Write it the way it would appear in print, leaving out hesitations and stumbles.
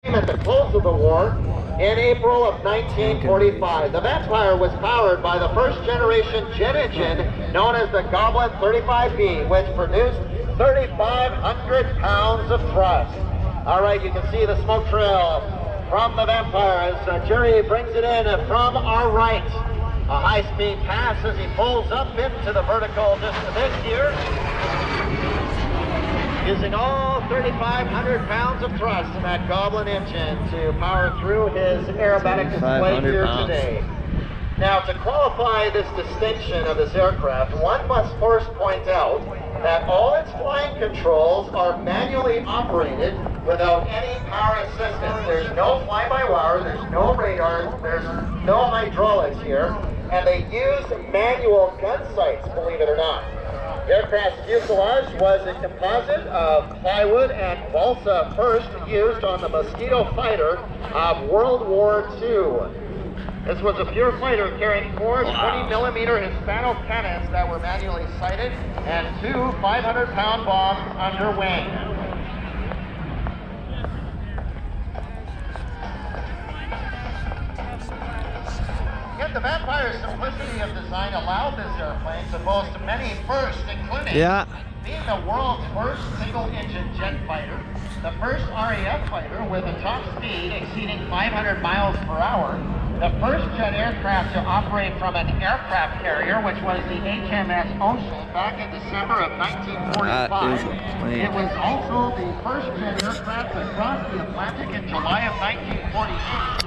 At the close of the war, in April of 1945, the Vampire was powered by the first generation jet engine known as the Goblin 35B, which produced 3,500 pounds of thrust. All right, you can see the smoke trail from the Vampire as Jerry brings it in from our right. A high-speed pass as he pulls up into the vertical just a bit here. Using all 3,500 pounds of thrust in that Goblin engine to power through his aerobatic display here today. Now, to qualify this distinction of this aircraft, one must first point out that all its flying controls are manually operated without any power assistance. There's no fly-by-wire, there's no radar, there's no hydraulics here, and they use manual gun sights, believe it or not. The aircraft's fuselage was a composite of plywood and balsa first used on the Mosquito fighter of World War II. This was a pure fighter carrying four 20mm Hispano cannons that were manually sighted and two 500-pound bombs under wing. Yet the Vampire's simplicity of design allowed this airplane to boast many firsts, including being the world's first single-engine jet fighter, the first RAF fighter with a top speed exceeding 500 miles per hour, the first jet aircraft to operate from an aircraft carrier, which was the HMS Ocean back in December of 1945. It was also the first jet aircraft to cross the Atlantic in July of 1948.